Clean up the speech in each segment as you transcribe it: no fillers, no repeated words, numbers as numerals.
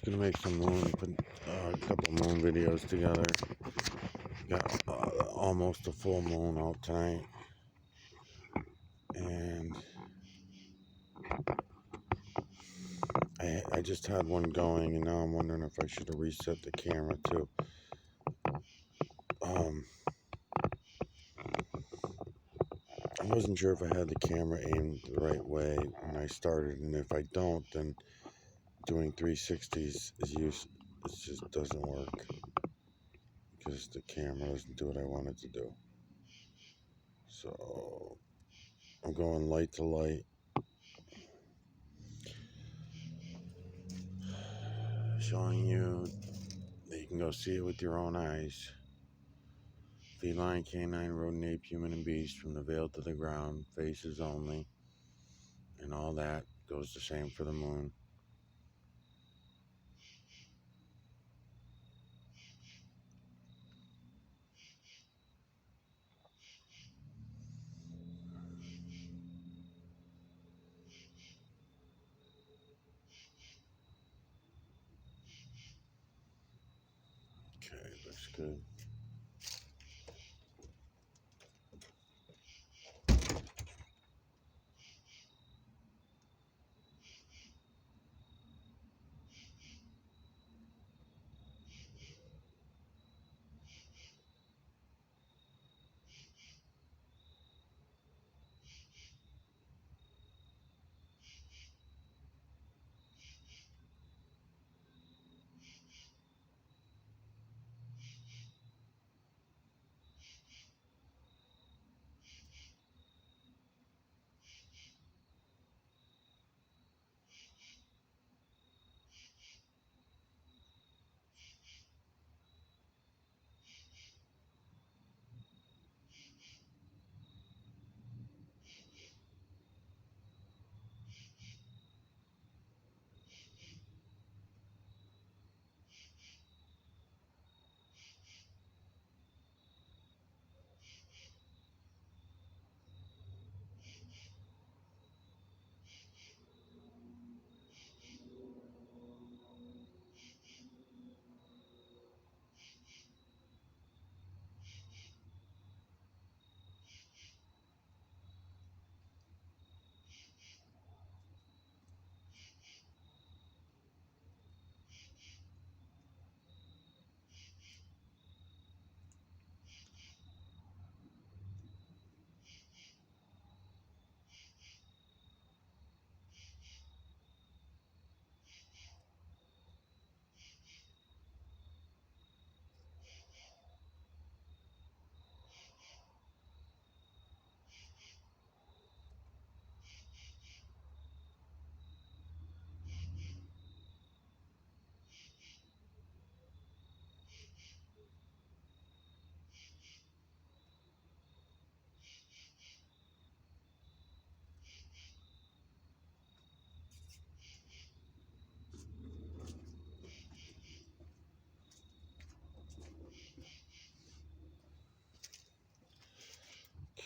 Gonna make some moon, put a couple moon videos together. Got almost a full moon out tonight, and I just had one going, and now I'm wondering if I should have reset the camera too. I wasn't sure if I had the camera aimed the right way when I started, and if I don't, then doing 360s it just doesn't work because the camera doesn't do what I want it to do. So I'm going light to light, showing you that you can go see it with your own eyes. Feline, canine, rodent, ape, human, and beast, from the veil to the ground, faces only, and all that goes the same for the moon. Okay, looks good.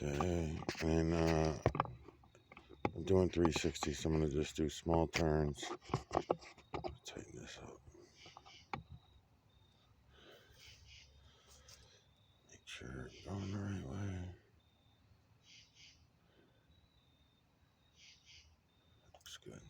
Okay, and I'm doing 360, so I'm going to just do small turns. Tighten this up. Make sure it's going the right way. Looks good.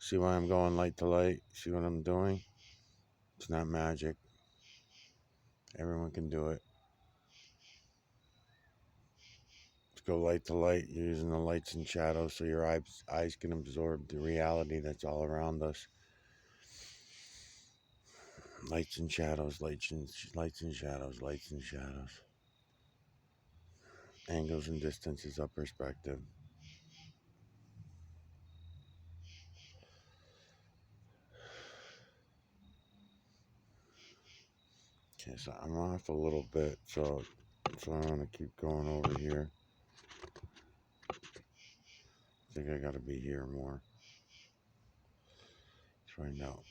See why I'm going light to light? See what I'm doing? It's not magic. Everyone can do it. Let's go light to light. You're using the lights and shadows so your eyes can absorb the reality that's all around us. Lights and shadows, lights and shadows, lights and shadows. Angles and distances of perspective. Okay, so I'm off a little bit, so I'm gonna keep going over here. I think I gotta be here more. Let's find out.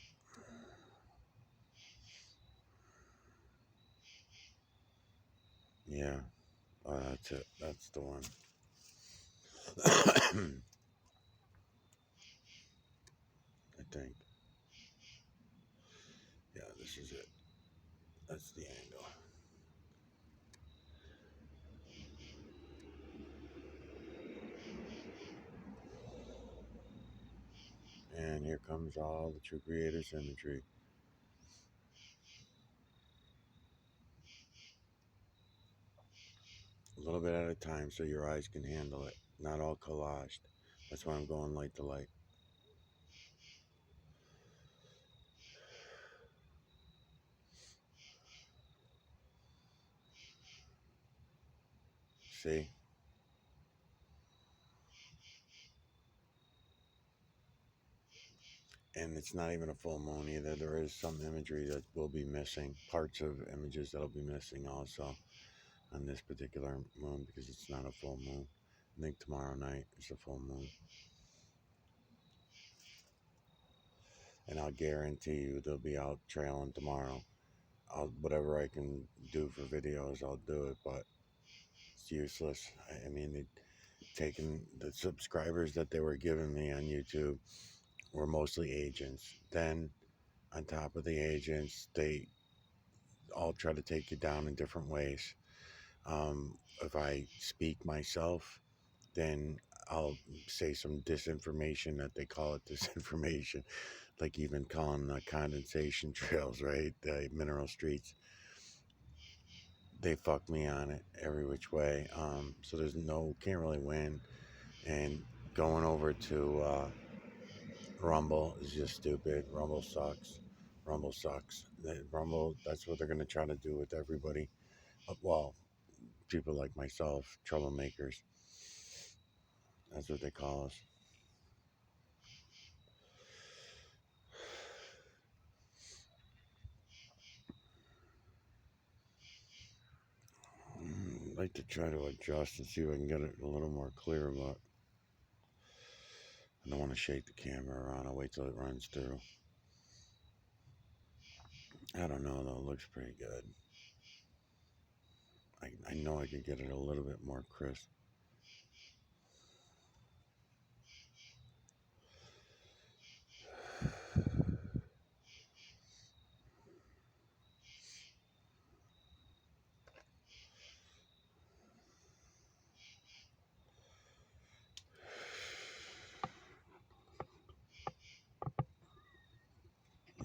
Yeah, that's it. That's the one. I think. Yeah, this is it. That's the angle. And here comes all the true creator's imagery. A little bit at a time so your eyes can handle it. Not all collaged. That's why I'm going light to light. See? And it's not even a full moon either. There is some imagery that will be missing. Parts of images that'll be missing also on this particular moon because it's not a full moon. I think tomorrow night is a full moon. And I'll guarantee you they'll be out trailing tomorrow. Whatever I can do for videos, I'll do it, but it's useless. I mean, they taken the subscribers that they were giving me on YouTube were mostly agents. Then on top of the agents, they all try to take you down in different ways. If I speak myself, then I'll say some disinformation that they call it disinformation, like even calling condensation trails, right? The mineral streets. They fuck me on it every which way. So there's can't really win. And going over to Rumble is just stupid. Rumble sucks. Rumble sucks. Rumble, that's what they're going to try to do with everybody. Well, people like myself, troublemakers. That's what they call us. I'd like to try to adjust and see if I can get it a little more clear, but I don't want to shake the camera around. I'll wait till it runs through. I don't know though, it looks pretty good. I know I could get it a little bit more crisp.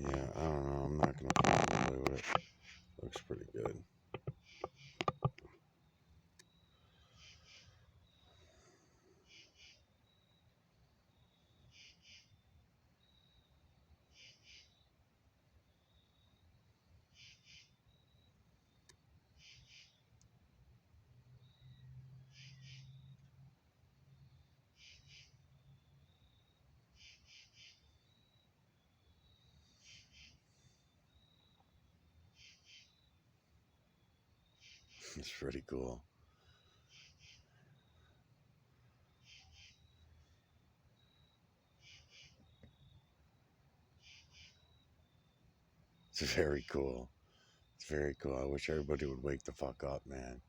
Yeah, I don't know. I'm not going to play with it. Looks pretty good. It's pretty cool. It's very cool. It's very cool. I wish everybody would wake the fuck up, man.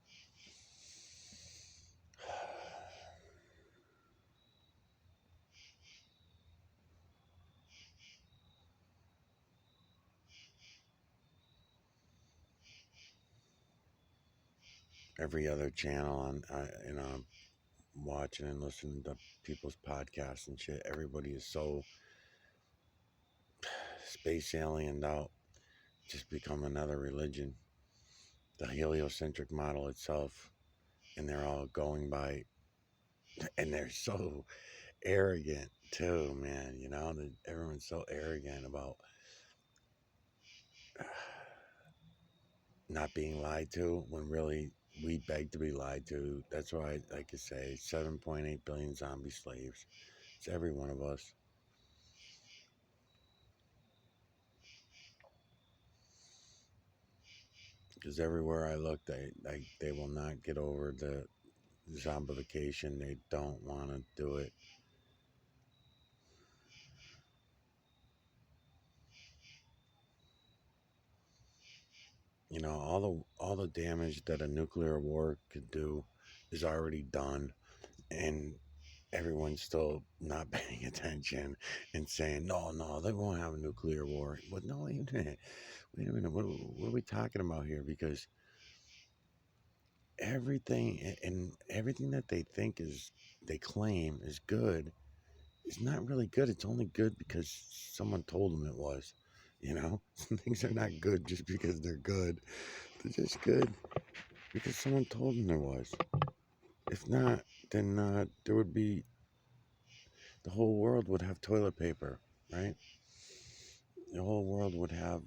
Every other channel on, watching and listening to people's podcasts and shit. Everybody is so space aliened out, just become another religion. The heliocentric model itself, and they're all going by, and they're so arrogant too, man. You know, everyone's so arrogant about not being lied to when really we beg to be lied to. That's why, like I say, 7.8 billion zombie slaves. It's every one of us. Because everywhere I look, they will not get over the zombification. They don't want to do it. You know, all the damage that a nuclear war could do is already done, and everyone's still not paying attention and saying, no, no, they won't have a nuclear war. But no, wait a minute. Wait a minute. What are we talking about here? Because everything and everything that they think is, they claim is good, is not really good. It's only good because someone told them it was. You know, some things are not good just because they're good. They're just good because someone told them there was. If not, then there would be, the whole world would have toilet paper, right? The whole world would have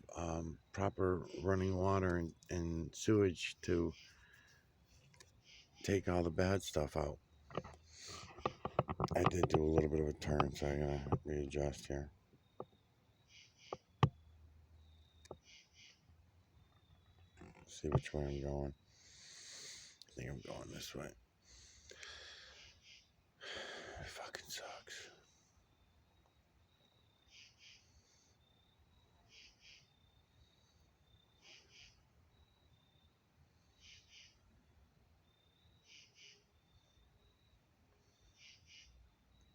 proper running water and sewage to take all the bad stuff out. I did do a little bit of a turn, so I gotta readjust here. See which way I'm going. I think I'm going this way. It fucking sucks.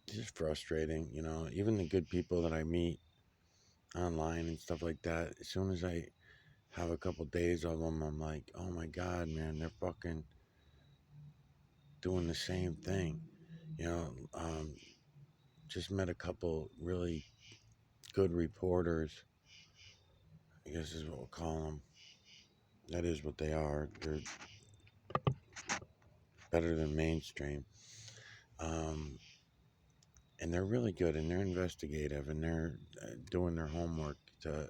It's just frustrating, you know. Even the good people that I meet online and stuff like that, as soon as I have a couple days of them, I'm like, oh my god, man, they're fucking doing the same thing. You know, just met a couple really good reporters, I guess is what we'll call them. That is what they are. They're better than mainstream. Um, and they're really good, and they're investigative, and they're doing their homework to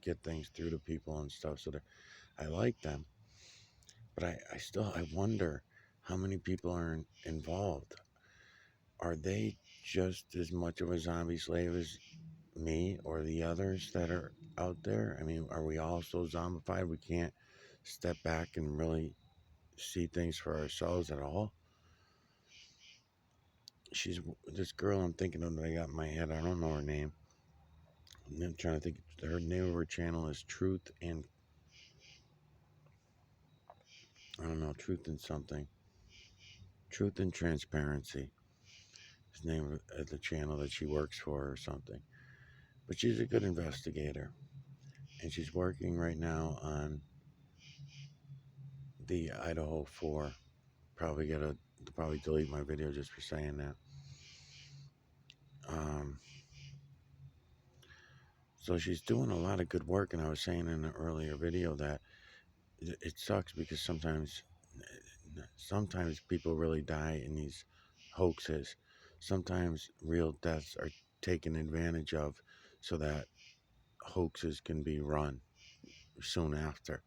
get things through to people and stuff. So I like them, but I still, I wonder how many people are involved. Are they just as much of a zombie slave as me or the others that are out there? I mean, are we all so zombified we can't step back and really see things for ourselves at all? She's this girl I'm thinking of that I got in my head. I don't know her name. I'm trying to think. Her name of her channel is Truth and, I don't know, Truth and something. Truth and Transparency is the name of the channel that she works for or something. But she's a good investigator, and she's working right now on the Idaho 4. Probably delete my video just for saying that. Um, so she's doing a lot of good work, and I was saying in an earlier video that it sucks because sometimes people really die in these hoaxes. Sometimes real deaths are taken advantage of so that hoaxes can be run soon after.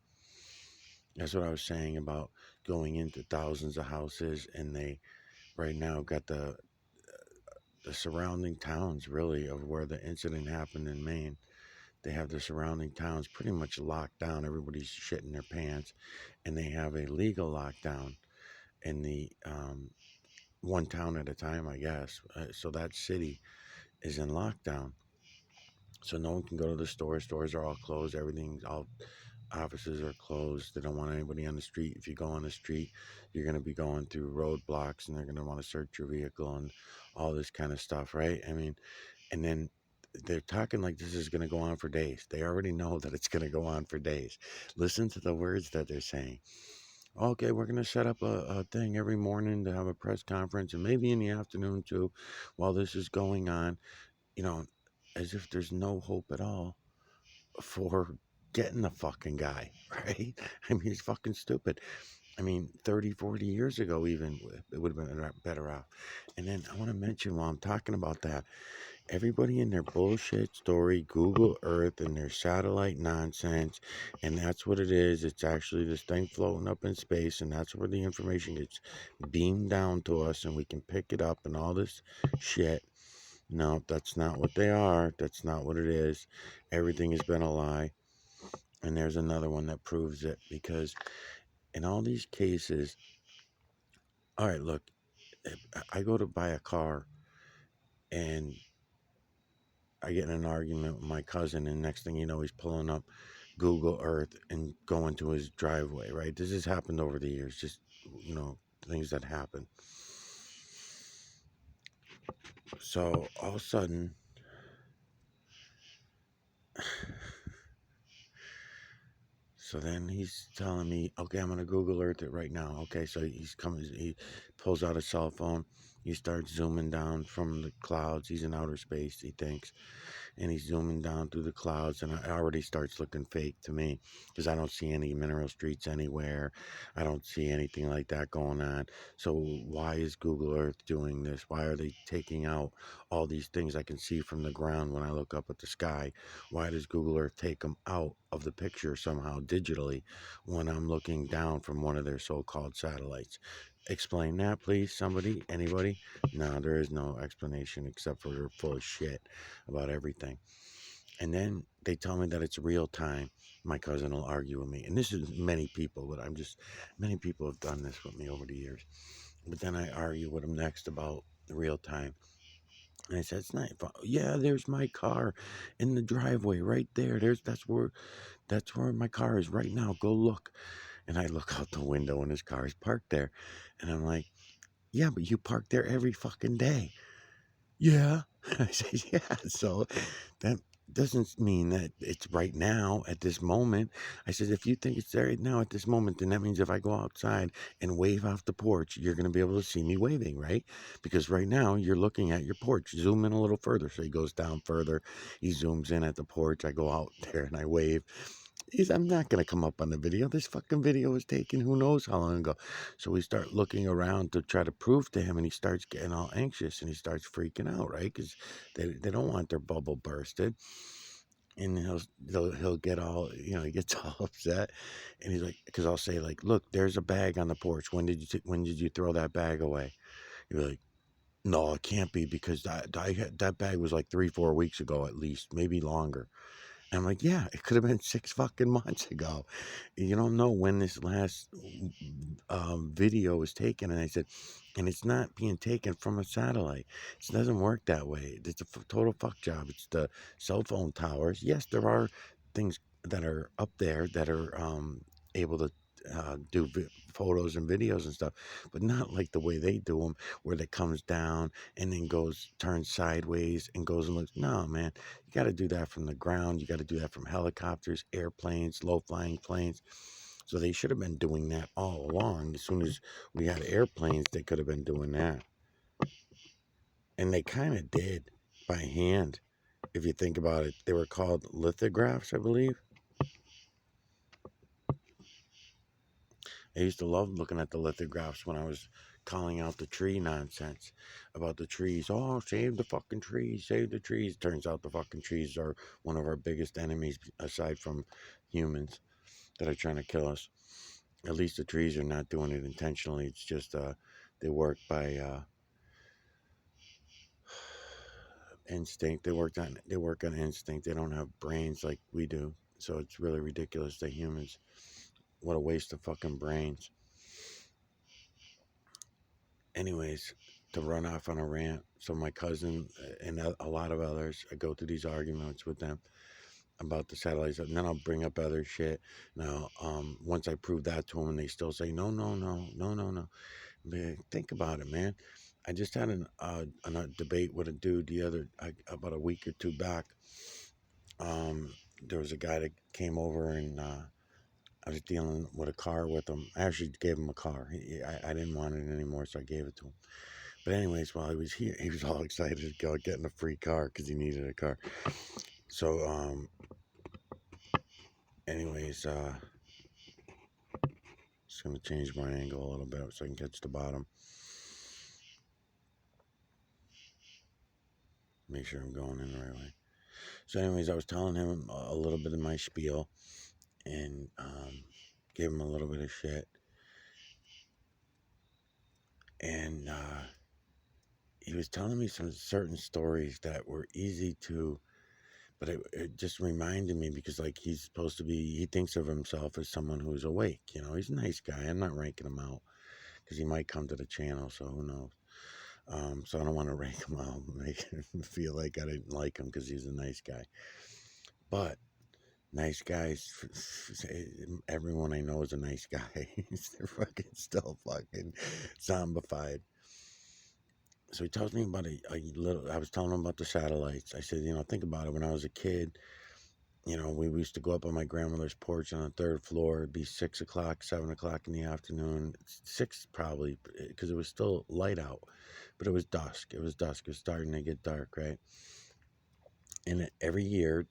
That's what I was saying about going into thousands of houses, and they right now got the surrounding towns really of where the incident happened in Maine. They have the surrounding towns pretty much locked down. Everybody's shitting their pants, and they have a legal lockdown in the one town at a time, I guess. So that city is in lockdown. So no one can go to the store. Stores are all closed. Everything's all, offices are closed. They don't want anybody on the street. If you go on the street, you're going to be going through roadblocks, and they're going to want to search your vehicle and all this kind of stuff, right? I mean, and then they're talking like this is going to go on for days. They already know that it's going to go on for days. Listen to the words that they're saying. Okay, we're going to set up a thing every morning to have a press conference, and maybe in the afternoon too, while this is going on. You know, as if there's no hope at all for getting the fucking guy, right? I mean, he's fucking stupid. I mean, 30, 40 years ago, even, it would have been better off. And then I want to mention while I'm talking about that, everybody in their bullshit story, Google Earth and their satellite nonsense, and that's what it is. It's actually this thing floating up in space, and that's where the information gets beamed down to us, and we can pick it up and all this shit. No, that's not what they are. That's not what it is. Everything has been a lie. And there's another one that proves it, because in all these cases, all right, look, I go to buy a car and I get in an argument with my cousin, and next thing you know, he's pulling up Google Earth and going to his driveway, right? This has happened over the years, just, things that happen. So all of a sudden, so then he's telling me, okay, I'm going to Google Earth it right now. Okay, so he pulls out a cell phone. He starts zooming down from the clouds. He's in outer space, he thinks. And he's zooming down through the clouds, and it already starts looking fake to me, because I don't see any mineral streets anywhere. I don't see anything like that going on. So why is Google Earth doing this? Why are they taking out all these things I can see from the ground when I look up at the sky? Why does Google Earth take them out of the picture somehow digitally when I'm looking down from one of their so-called satellites? Explain that, please, somebody, anybody. No, there is no explanation, except for they're full of shit about everything. And then they tell me that it's real time. My cousin will argue with me, and this is many people, but many people have done this with me over the years. But then I argue with them next about the real time. And I said, it's not. Yeah, there's my car in the driveway right there. That's where my car is right now. Go look. And I look out the window, and his car is parked there. And I'm like, yeah, but you park there every fucking day. Yeah. I said, yeah. So that doesn't mean that it's right now at this moment. I said, if you think it's there right now at this moment, then that means if I go outside and wave off the porch, you're going to be able to see me waving, right? Because right now you're looking at your porch. Zoom in a little further. So he goes down further. He zooms in at the porch. I go out there and I wave. I'm not going to come up on the video. This fucking video was taken who knows how long ago. So we start looking around to try to prove to him, and he starts getting all anxious, and he starts freaking out, right? Because they don't want their bubble bursted. And he'll get all, he gets all upset. And he's like, because I'll say, like, look, there's a bag on the porch. When did you throw that bag away? He'll be like, no, it can't be, because that bag was like 3-4 weeks ago at least, maybe longer. And I'm like, yeah, it could have been 6 fucking months ago. You don't know when this last video was taken. And I said, and it's not being taken from a satellite. It doesn't work that way. It's a total fuck job. It's the cell phone towers. Yes, there are things that are up there that are able to do photos and videos and stuff, but not like the way they do them, where it comes down and then turns sideways and goes and looks. No, man, you got to do that from the ground. You got to do that from helicopters, airplanes, low-flying planes. So they should have been doing that all along. As soon as we had airplanes, they could have been doing that. And they kind of did by hand. If you think about it, they were called lithographs, I believe. I used to love looking at the lithographs when I was calling out the tree nonsense about the trees. Oh, save the fucking trees, save the trees. Turns out the fucking trees are one of our biggest enemies aside from humans that are trying to kill us. At least the trees are not doing it intentionally. It's just they work by instinct. They work on instinct. They don't have brains like we do. So it's really ridiculous that humans, what a waste of fucking brains. Anyways, to run off on a rant. So my cousin and a lot of others, I go through these arguments with them about the satellites, and then I'll bring up other shit. Now, once I prove that to them, and they still say no, no, no, no, no, no. Man, think about it, man. I just had a debate with a dude about a week or two back. There was a guy that came over, and I was dealing with a car with him. I actually gave him a car. I didn't want it anymore, so I gave it to him. But anyways, while he was here, he was all excited to go getting a free car because he needed a car. So, anyways, just gonna change my angle a little bit so I can catch the bottom. Make sure I'm going in the right way. So, anyways, I was telling him a little bit of my spiel and gave him a little bit of shit. And he was telling me some certain stories that were easy to, but it just reminded me because, like, he's supposed to be, he thinks of himself as someone who's awake. You know, he's a nice guy. I'm not ranking him out because he might come to the channel, so who knows. So I don't want to rank him out and make him feel like I didn't like him because he's a nice guy. But nice guys, everyone I know is a nice guy. They're fucking still fucking zombified. So he tells me about a little, I was telling him about the satellites. I said, think about it. When I was a kid, we used to go up on my grandmother's porch on the third floor. It'd be 6 o'clock, 7 o'clock in the afternoon. 6 probably, because it was still light out. But it was dusk. It was dusk. It was starting to get dark, right? And every year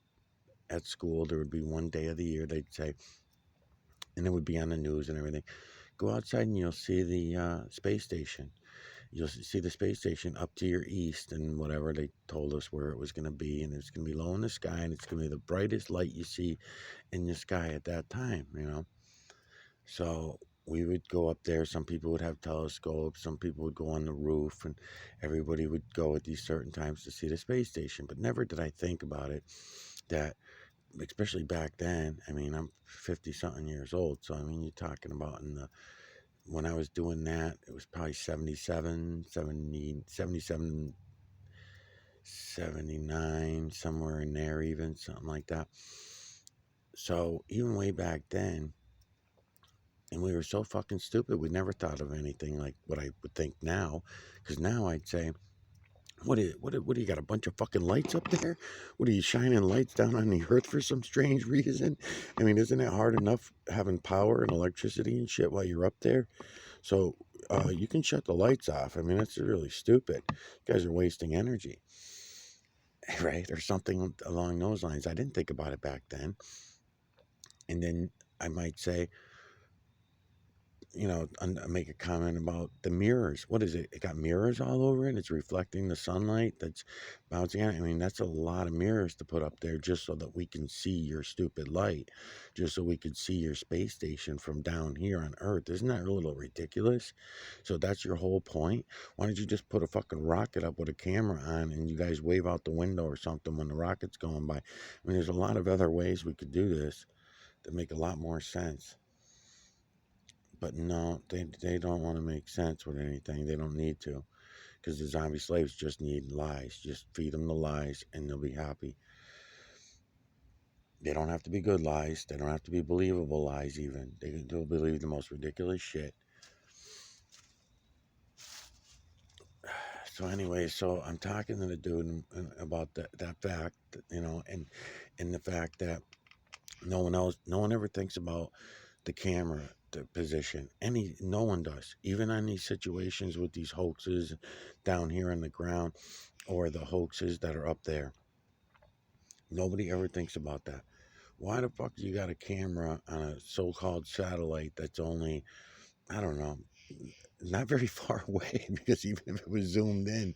at school, there would be one day of the year they'd say, and it would be on the news and everything, go outside and you'll see the space station. You'll see the space station up to your east and whatever they told us where it was going to be. And it's going to be low in the sky and it's going to be the brightest light you see in the sky at that time. So we would go up there. Some people would have telescopes. Some people would go on the roof and everybody would go at these certain times to see the space station. But never did I think about it that, especially back then, I mean, I'm 50 something years old. So, I mean, you're talking about when I was doing that, it was probably 77, 70, 77, 79, somewhere in there, even something like that. So even way back then, and we were so fucking stupid, we never thought of anything like what I would think now. Because now I'd say, what do you got, a bunch of fucking lights up there? What are you shining lights down on the earth for some strange reason? I mean, isn't it hard enough having power and electricity and shit while you're up there? So you can shut the lights off. I mean, that's really stupid. You guys are wasting energy, right? Or something along those lines. I didn't think about it back then. And then I might say, make a comment about the mirrors. What is it? It got mirrors all over it. It's reflecting the sunlight that's bouncing on it. I mean, that's a lot of mirrors to put up there just so that we can see your stupid light, just so we could see your space station from down here on Earth. Isn't that a little ridiculous? So that's your whole point? Why don't you just put a fucking rocket up with a camera on and you guys wave out the window or something when the rocket's going by? I mean, there's a lot of other ways we could do this that make a lot more sense. But no, they don't want to make sense with anything. They don't need to. Because the zombie slaves just need lies. Just feed them the lies and they'll be happy. They don't have to be good lies. They don't have to be believable lies even. They'll believe the most ridiculous shit. So anyway, so I'm talking to the dude about that fact, and the fact that no one ever thinks about the camera, the position. No one does. Even on these situations with these hoaxes down here on the ground or the hoaxes that are up there. Nobody ever thinks about that. Why the fuck you got a camera on a so-called satellite that's only, I don't know, not very far away, because even if it was zoomed in,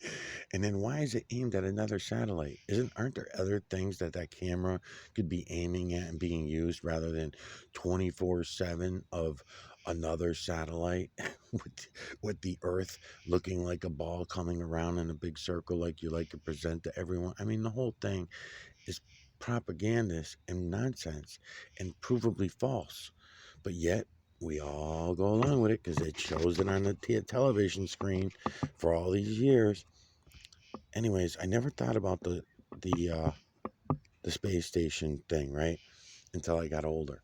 and then why is it aimed at another satellite? Aren't there other things that camera could be aiming at and being used rather than 24/7 of another satellite with the Earth looking like a ball coming around in a big circle like you like to present to everyone? I mean, the whole thing is propagandist and nonsense and provably false, but yet we all go along with it because it shows it on the television screen for all these years. Anyways, I never thought about the space station thing, right, until I got older.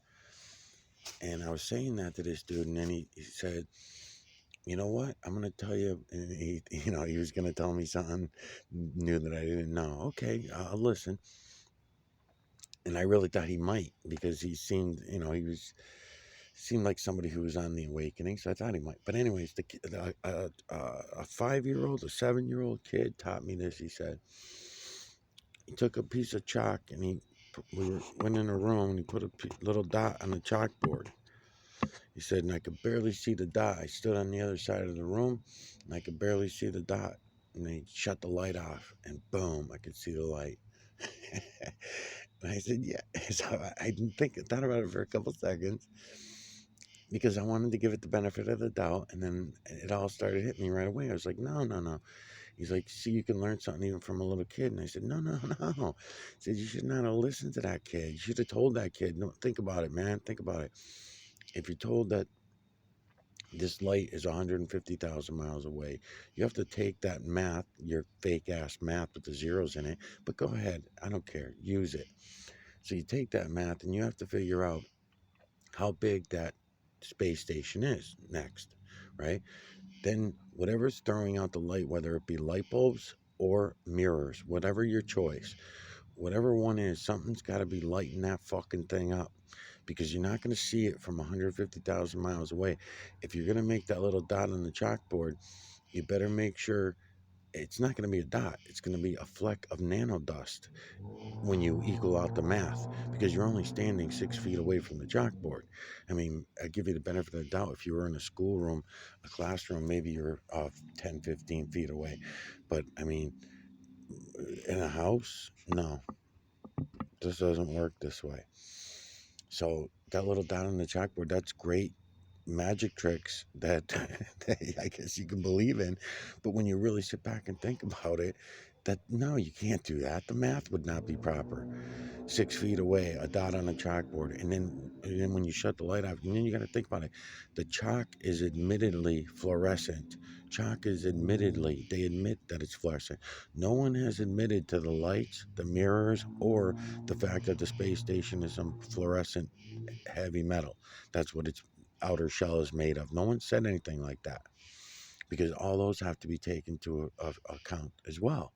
And I was saying that to this dude, and then he said, you know what, I'm going to tell you. And he was going to tell me something new that I didn't know. Okay, I'll listen. And I really thought he might, because he seemed, Seemed like somebody who was on the awakening, so I thought he might. But anyways, a 5-year-old, a 7-year-old kid taught me this. He said he took a piece of chalk and went in a room and he put a little dot on the chalkboard. He said, and I could barely see the dot. I stood on the other side of the room and I could barely see the dot. And they shut the light off and boom, I could see the light. And I said, yeah. So I thought about it for a couple seconds because I wanted to give it the benefit of the doubt. And then it all started hitting me right away. I was like, no, no, no. He's like, see, you can learn something even from a little kid. And I said, no, no, no. He said, you should not have listened to that kid. You should have told that kid, no, think about it, man. Think about it. If you're told that this light is 150,000 miles away, you have to take that math, your fake ass math with the zeros in it, but go ahead. I don't care. Use it. So you take that math and you have to figure out how big that space station is next, right? Then whatever's throwing out the light, whether it be light bulbs or mirrors, whatever your choice, whatever one is, something's got to be lighting that fucking thing up because you're not going to see it from 150,000 miles away. If you're going to make that little dot on the chalkboard, you better make sure it's not going to be a dot. It's going to be a fleck of nanodust when you equal out the math because you're only standing 6 feet away from the chalkboard. I mean, I give you the benefit of the doubt. If you were in a schoolroom, a classroom, maybe you're 10, 15 feet away. But I mean, in a house, no, this doesn't work this way. So that little dot on the chalkboard, that's great magic tricks that, that I guess you can believe in. But when you really sit back and think about it, that no, you can't do that. The math would not be proper. 6 feet away, a dot on a chalkboard, and then when you shut the light off, and then you got to think about it. The chalk is admittedly fluorescent. Chalk is they admit that it's fluorescent. No one has admitted to the lights, the mirrors, or the fact that the space station is some fluorescent heavy metal. That's what its outer shell is made of. No one said anything like that because all those have to be taken to account as well.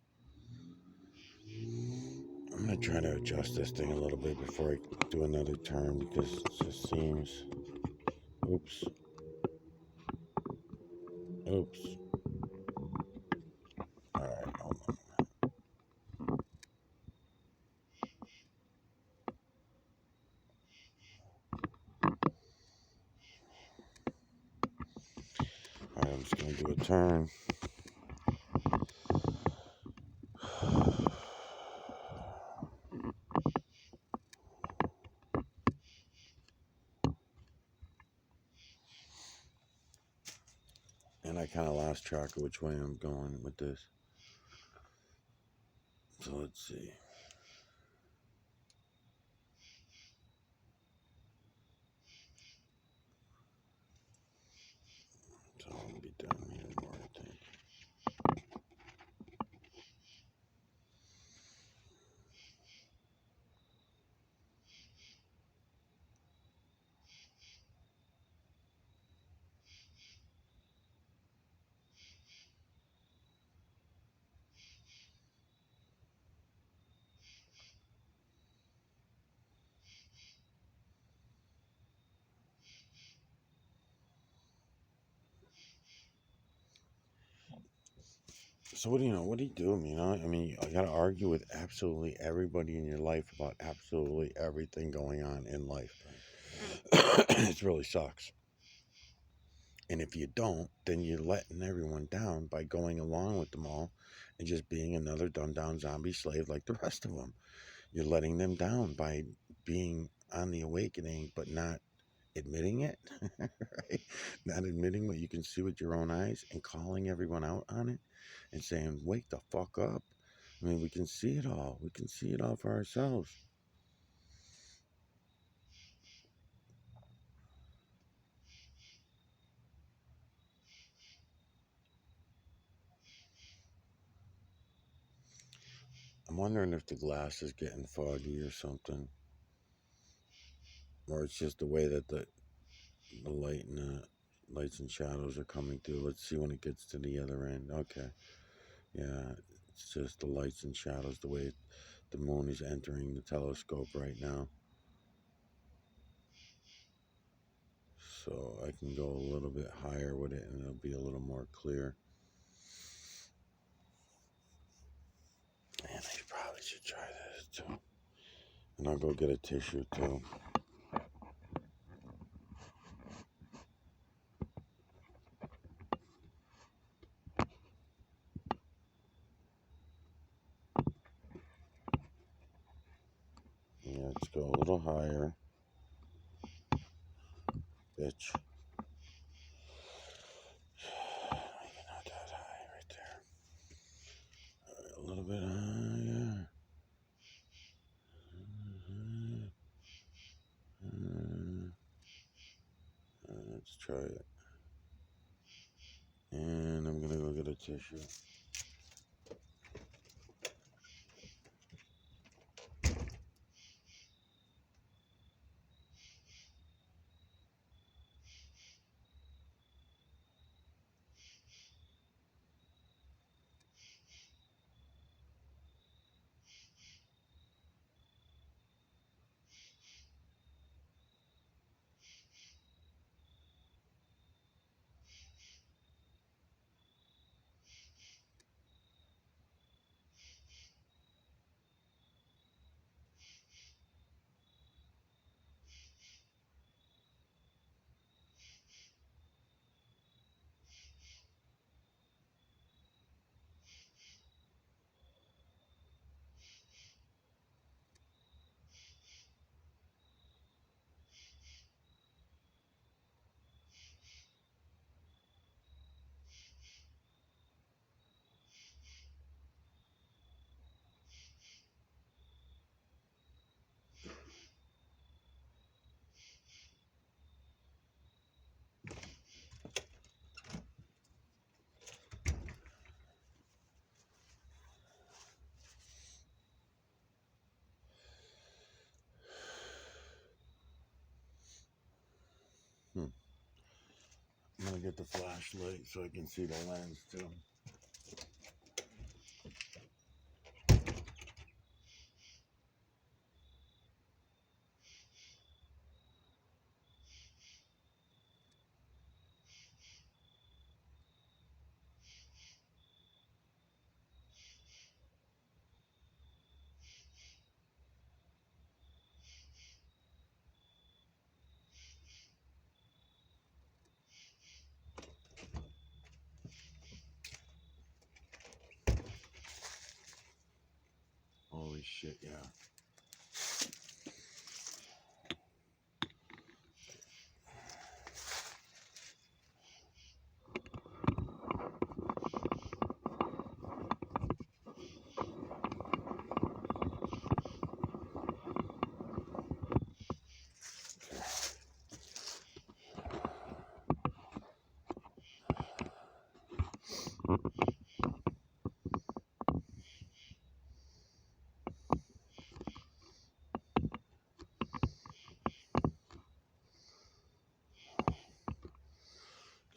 I'm going to try to adjust this thing a little bit before I do another turn because it just seems... Oops. Oops. Alright, hold on. Alright, I'm just going to do a turn. And I kind of lost track of which way I'm going with this. So let's see. So I'll be down here more, I think. So what do you know? What do you do? I mean, you got to argue with absolutely everybody in your life about absolutely everything going on in life. It really sucks. And if you don't, then you're letting everyone down by going along with them all and just being another dumbed down zombie slave like the rest of them. You're letting them down by being on the awakening, but not admitting it, right? Not admitting what you can see with your own eyes and calling everyone out on it and saying, wake the fuck up. I mean, we can see it all. We can see it all for ourselves. I'm wondering if the glass is getting foggy or something. Or it's just the way that the light and the lights and shadows are coming through. Let's see when it gets to the other end. Okay. Yeah, it's just the lights and shadows, the way the moon is entering the telescope right now. so I can go a little bit higher with it and it'll be a little more clear. And I probably should try this too. And I'll go get a tissue too. Yeah, let's go a little higher. Bitch. Maybe not that high right there. A little bit higher. Let's try it. And I'm gonna go get a tissue. I'm gonna get the flashlight so I can see the lens too. Holy shit, yeah.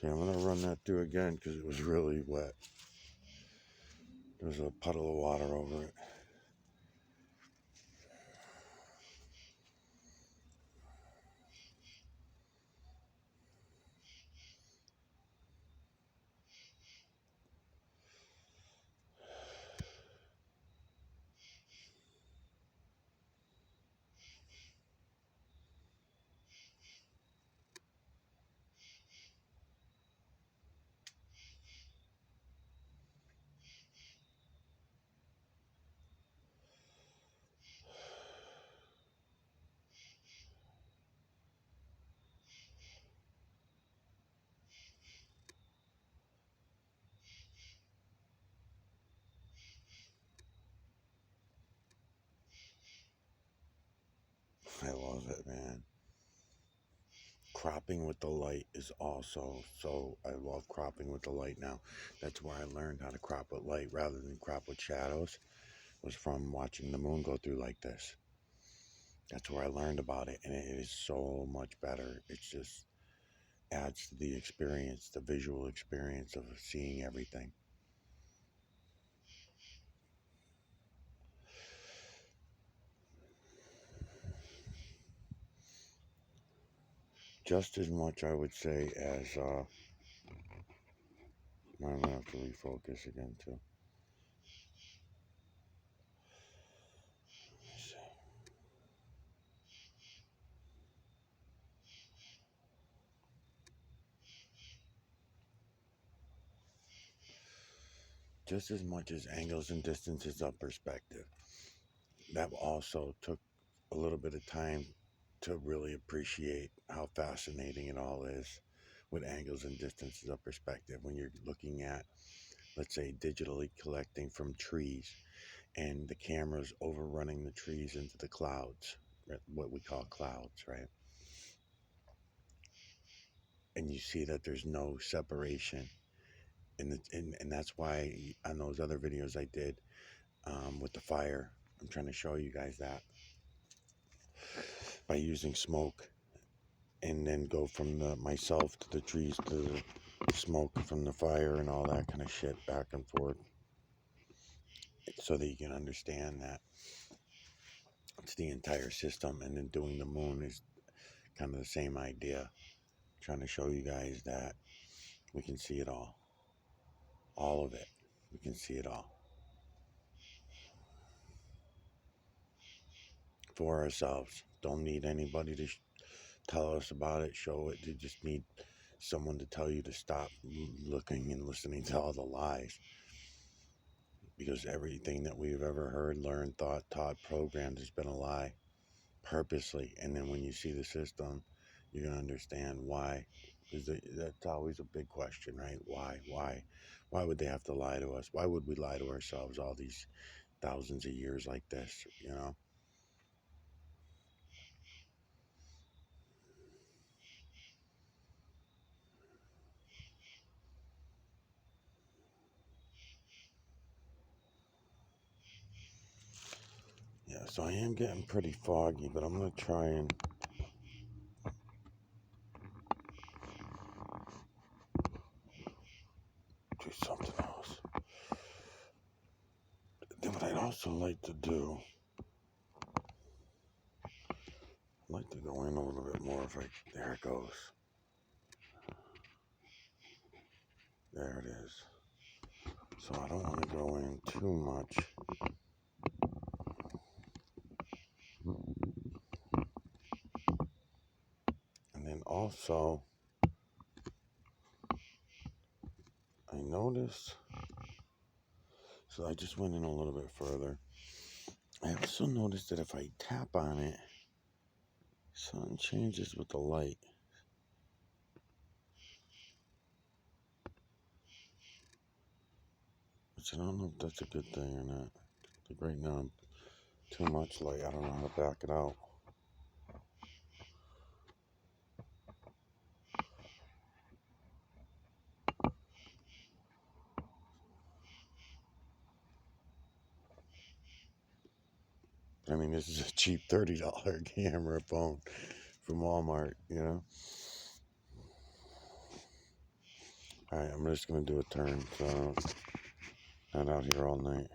Okay, I'm gonna run that through again because it was really wet. There's a puddle of water over it. I love it, man. Cropping with the light is also so. I love cropping with the light now. That's where I learned how to crop with light rather than crop with shadows. Was from watching the moon go through like this. That's where I learned about it, and it is so much better. It just adds to the experience, the visual experience of seeing everything. just as much, I would say, as I'm gonna have to refocus again too. Just as much as angles and distances of perspective. That also took a little bit of time to really appreciate how fascinating it all is with angles and distances of perspective when you're looking at, let's say, digitally collecting from trees and the camera's overrunning the trees into the clouds, what we call clouds, right? And you see that there's no separation. And that's why on those other videos I did with the fire, I'm trying to show you guys that by using smoke and then go from the myself to the trees to the smoke from the fire and all that kind of shit back and forth so that you can understand that it's the entire system. And then doing the moon is kind of the same idea, trying to show you guys that we can see it all of it. We can see it all for ourselves. Don't need anybody to tell us about it, show it. You just need someone to tell you to stop looking and listening to all the lies, because everything that we've ever heard, learned, thought, taught, programmed has been a lie purposely. And then when you see the system, you're going to understand why. Because that's always a big question, right? Why would they have to lie to us? Why would we lie to ourselves all these thousands of years like this, you know? Yeah, so I am getting pretty foggy, but I'm going to try and do something else. Then what I'd also like to do, I'd like to go in a little bit more if I, there it goes. There it is. So I don't want to go in too much. And then also, I noticed, so I just went in a little bit further. I also noticed that if I tap on it, something changes with the light. Which I don't know if that's a good thing or not. Like right now, I'm too much light. I don't know how to back it out. I mean, this is a cheap $30 camera phone from Walmart, you know? Alright, I'm just going to do a turn, so I'm not out here all night.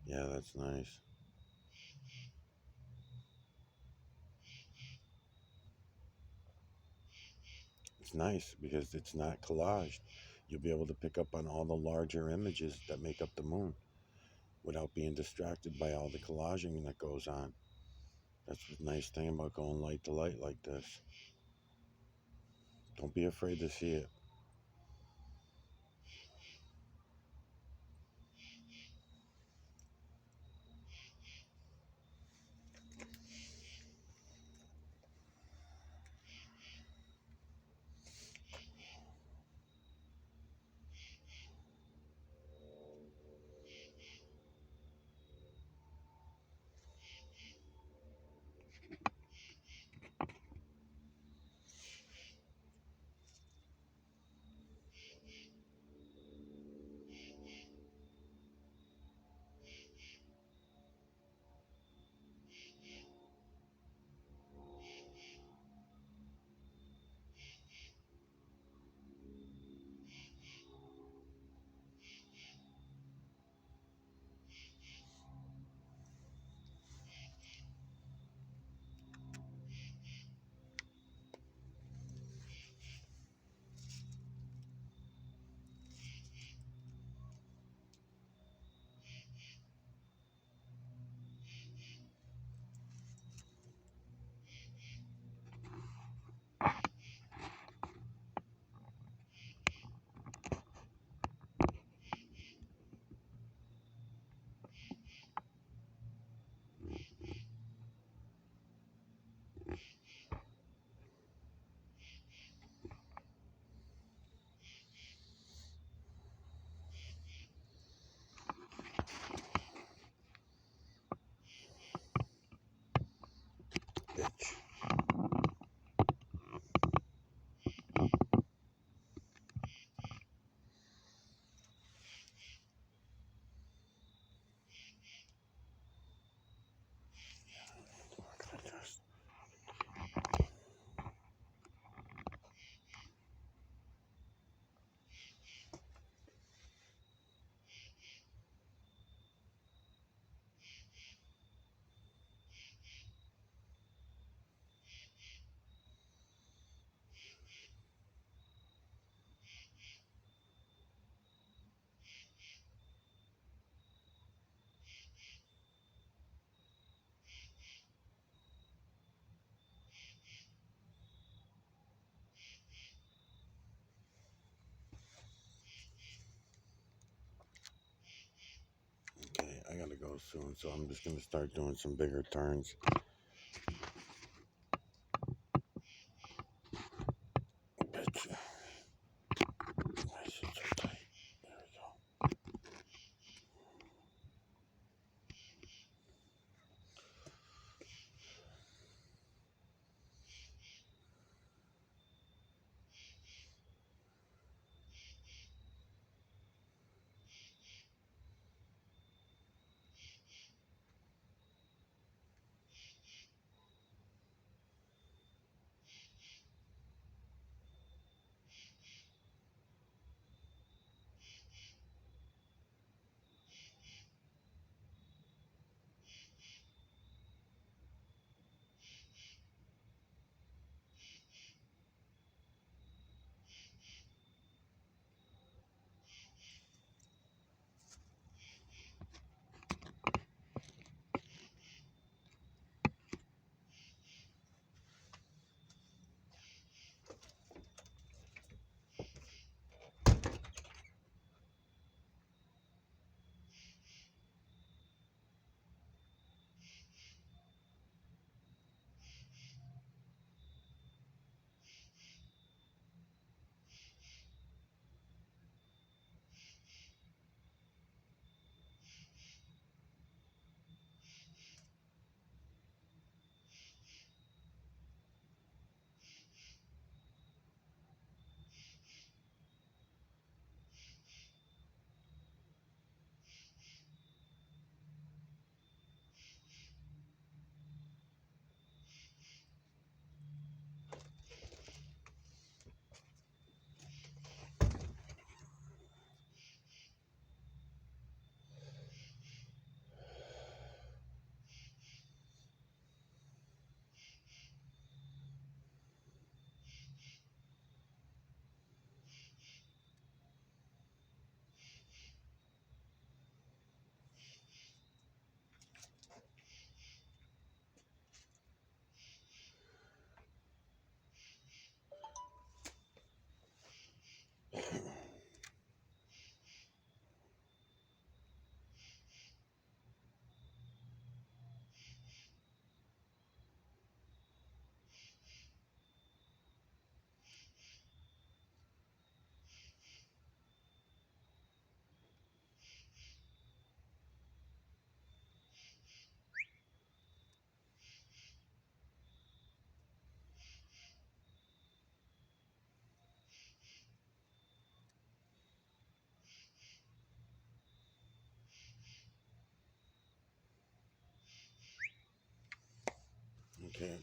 Yeah, that's nice. It's nice because it's not collaged. You'll be able to pick up on all the larger images that make up the moon without being distracted by all the collaging that goes on. That's the nice thing about going light to light like this. Don't be afraid to see it. bitch. Okay, I gotta go soon, so I'm just gonna start doing some bigger turns. Bitch. My shit's so tight. There we go. Okay,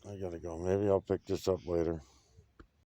I gotta go. Maybe I'll pick this up later.